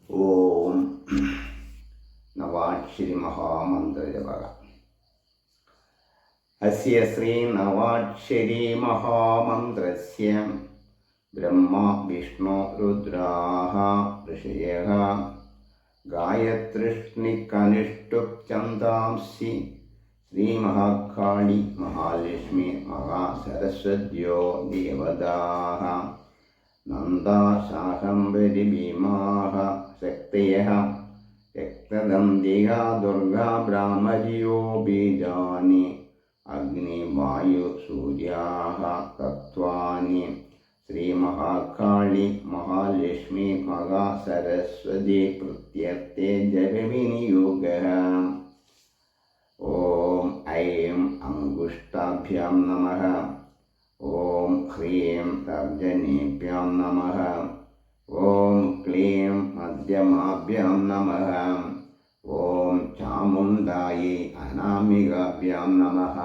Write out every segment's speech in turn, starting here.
ഓം നവാക്ഷരി മഹാമന്ത്രജപക. അസ്യ ശ്രീ നവാക്ഷരി മഹാമന്ത്രസ്യ ബ്രഹ്മ വിഷ്ണു രുദ്രാഃ ഋഷയഃ ഗായത്രിഷ്ണികനിഷ്ഠുഃ ഛന്ദാംസി ശ്രീമഹാകാളി മഹാലക്ഷ്മി മഹാസരസ്വത്യോ ദേവതാഃ നന്ദാ ശാകംഭരി ഭീമാഃ ശക്തയഃ രക്തദന്തികാ ദുർഗാ ബ്രാഹ്മര്യോ ബീജാനി അഗ്നി വായു സൂര്യാഃ തത്വാനി ശ്രീമഹാകാളി മഹാലക്ഷ്മി മഹാസരസ്വതി പ്രത്യർത്തെ ജപവിനിയോഗഃ. ഓം ഐം അങ്കുഷ്ടാഭ്യാം നമഃ. ഓം ഹ്രീം തർജനീഭ്യാം നമഃ. ഓം ക്ലീം മധ്യമാഭ്യാം നമഃ. ഓം ചാമുണ്ഡായൈ അനാമികാഭ്യാം നമഃ.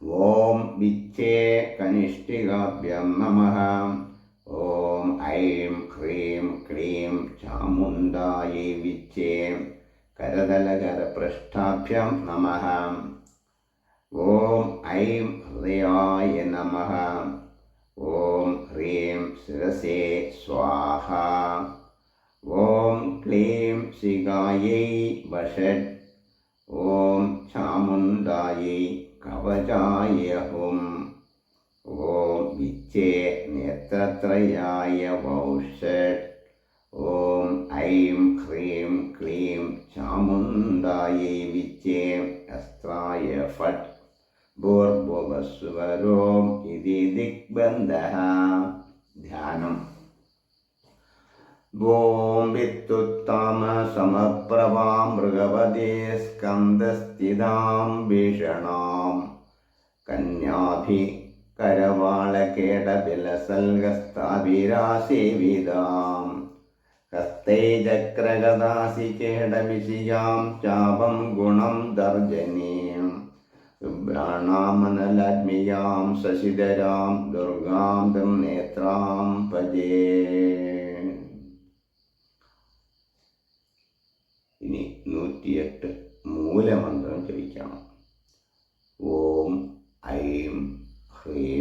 ഓം വിച്ഛേ കനിഷ്ഠികാഭ്യാം നമഃ. ഓം ഐം ഹ്രീം ക്ലീം ചാമുണ്ഡായൈ വിച്ഛേ കരതലകരപൃഷ്ഠാഭ്യാം നമഃ. ഓം ഐം ഹൃദയായ നമഃ. ഓം ഹ്രീം ശിരസേ സ്വാഹ. ഓം ക്ലീം ശിഖായൈ വഷഡ്. ഓം ചാമുണ്ഡായൈ കവചായ ഹും. ഓം വിച്ഛേ നേത്രത്രയായ വൗഷഡ്. ഓം ഐം ഹ്രീം ക്ലീം ചാമുണ്ഡായൈ വിച്ഛേ അസ്ത്രായ ഫട്. ഭൂർഭുവസ്വരോം ഇതി ദിഗ്ബന്ധഃ. ധ്യാനം. ഓം വിത്തുത്താമ സമപ്രഭാം മൃഗവതേ സ്കന്ദസ്ഥിതാം ഭീഷണാം കന്യാഭി കരവാളകേടബിലസൽഹസ്താഭിരാസേവിതാം ഹസ്തൈ ചക്രഗദാസി കേടവിശിയാം ചാപം ഗുണം ദർജനീം ശുഭ്രാണാമനലാത്മിയാം ശശിധരാം ദുർഗാം തം നേത്രാം ഭജേ. ഇനി 108 മൂലമന്ത്രം ജപിക്കണം. ഓം ഐം ഹ്രീം